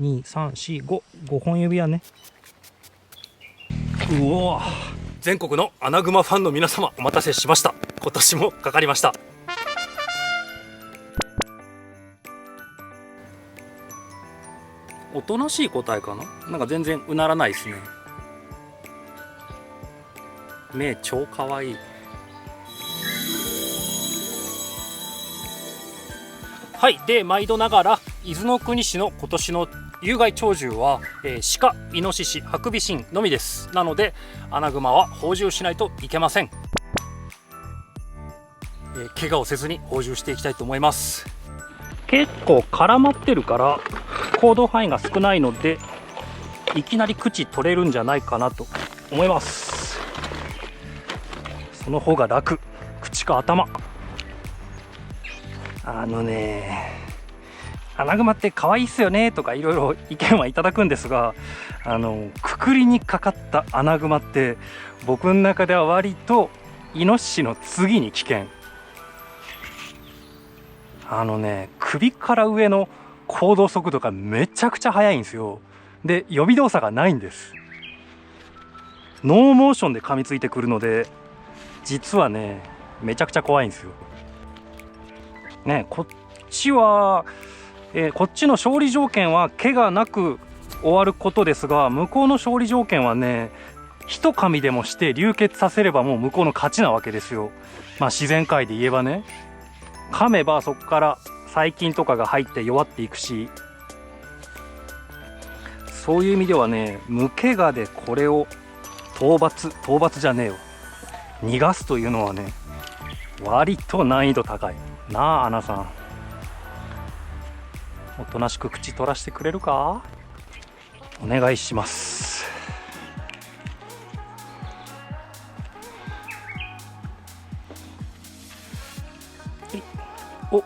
12345本指輪ね。うお、全国のアナグマファンの皆様、お待たせしました。今年もかかりました。おとなしい個体かな。なんか全然うならないですね。目超かわいい。はい。で、毎度ながら伊豆の国市の今年の有害鳥獣は、鹿、イノシシ、ハクビシンのみです。なのでアナグマは放獣しないといけません。怪我をせずに放獣していきたいと思います。結構絡まってるから行動範囲が少ないので、いきなり口取れるんじゃないかなと思います。その方が楽。口か頭。アナグマって可愛いっすよねとかいろいろ意見はいただくんですが、くくりにかかったアナグマって僕の中では割とイノシシの次に危険。首から上の行動速度がめちゃくちゃ速いんですよ。で、予備動作がないんです。ノーモーションで噛みついてくるので、実はね、めちゃくちゃ怖いんですよ。ね、こっちの勝利条件は怪我なく終わることですが、向こうの勝利条件はね、一噛みでもして流血させればもう向こうの勝ちなわけですよ。まあ自然界で言えばね、噛めばそこから細菌とかが入って弱っていくし、そういう意味ではね、無怪我でこれを討伐じゃねえよ、逃がすというのはね、割と難易度高いなあ。アナさん、おとなしく口取らせてくれるか。お願いします。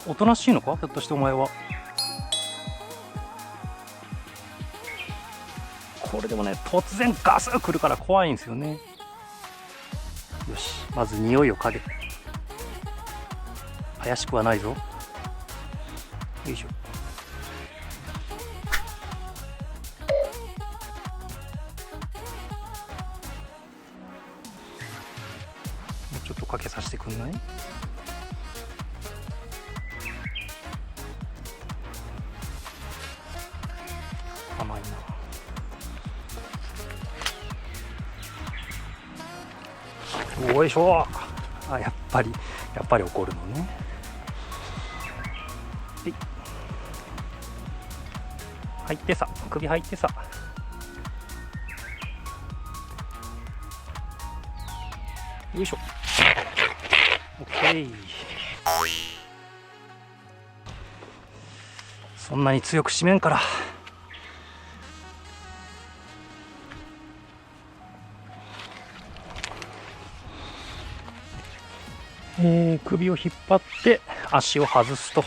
おとなしいのか、ひょっとしてお前は。これでもね、突然ガスッ来るから怖いんですよね。よし、まず匂いを嗅げ。怪しくはないぞ。よいしょ。もうちょっとかけさせてくんない？甘いな。おいしょ。あ、やっぱり怒るのね。入ってさ、首入ってさ。よいしょ。オッケー。そんなに強く締めんから。首を引っ張って足を外すと。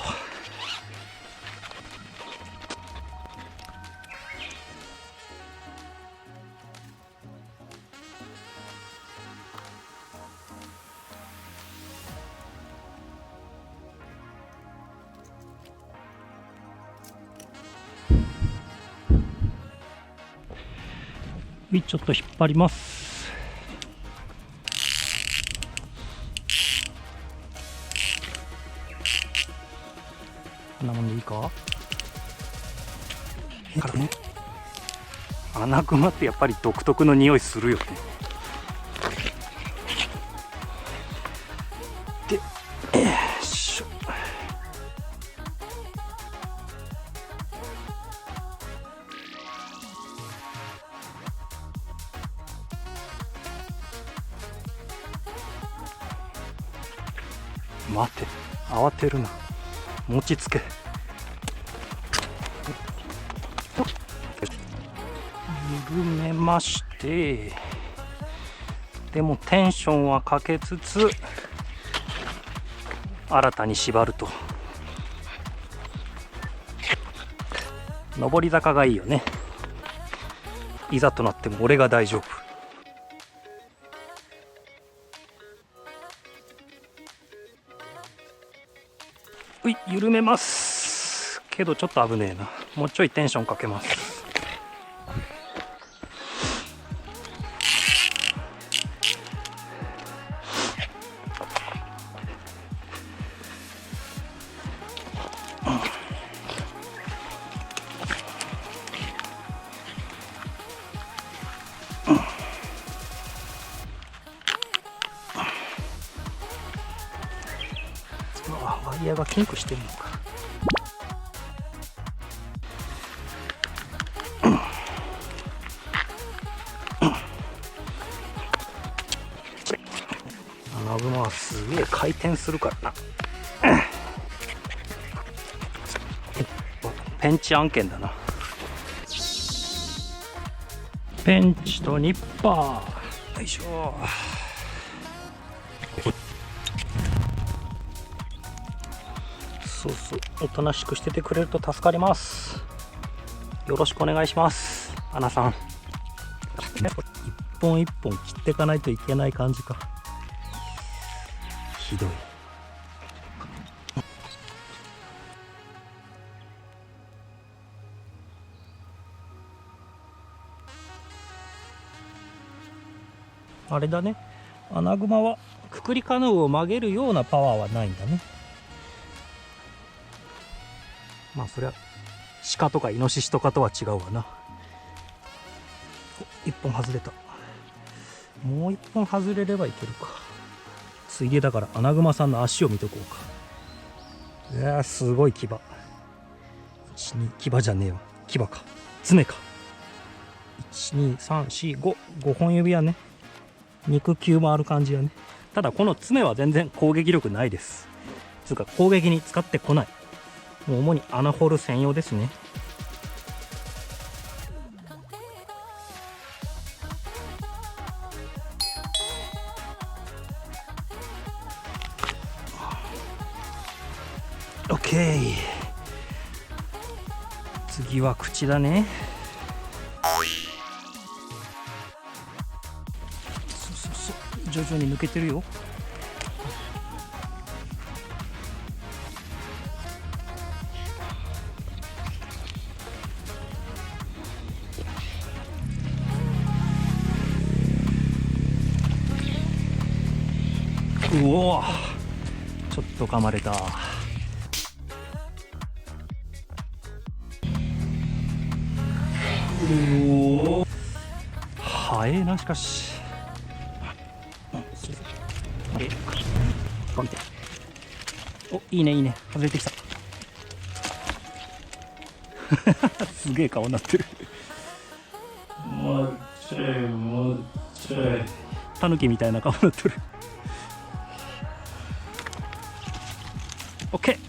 ちょっと引っ張ります。こんなもんでいいか。からね、アナグマってやっぱり独特の匂いするよね。で、しょ。待て、慌てるな。持ちつけ。緩めまして、でもテンションはかけつつ新たに縛ると。上り坂がいいよね。いざとなっても俺が大丈夫。緩めますけどちょっと危ねえな。もうちょいテンションかけます。ワイヤーがキンクしてるのか。穴熊はすげえ回転するからな。ペンチ案件だな。ペンチとニッパー、よいしょ。そうそう、おとなしくしててくれると助かります。よろしくお願いします、アナさん。一本一本切っていかないといけない感じか。ひどい。あれだね、アナグマはくくりカヌーを曲げるようなパワーはないんだね。まあそりゃ鹿とかイノシシとかとは違うわな。一本外れた。もう一本外れればいけるか。ついでだからアナグマさんの足を見とこうか。いやー、すごい牙。牙じゃねえわ、牙か、爪か。12345本指やね。肉球もある感じやね。ただこの爪は全然攻撃力ないです。つうか攻撃に使ってこない。もう主に穴掘る専用ですね。オッケー。次は口だね。徐々に抜けてるよ。うお、ちょっと噛まれた。おお、早えな。しかしお、いいねいいね、外れてきた。すげえ顔になってる。もうちょいもうちょい、タヌキみたいな顔になってる。オッケ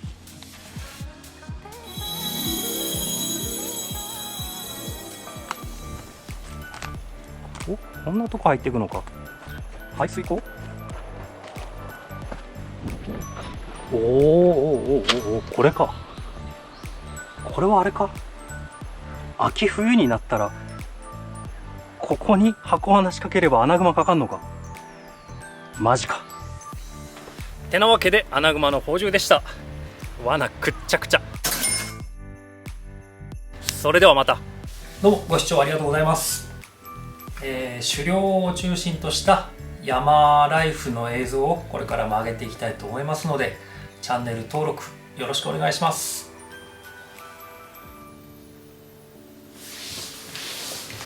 ー。お、こんなとこ入っていくのか。排水溝。おーおーおーおー、これか。これはあれか。秋冬になったらここに箱罠仕掛ければアナグマかかんのか。マジか。てなわけでアナグマの放獣でした。罠くっちゃくちゃ。それではまた。どうもご視聴ありがとうございます。狩猟を中心とした山ライフの映像をこれからも上げていきたいと思いますので、チャンネル登録よろしくお願いします。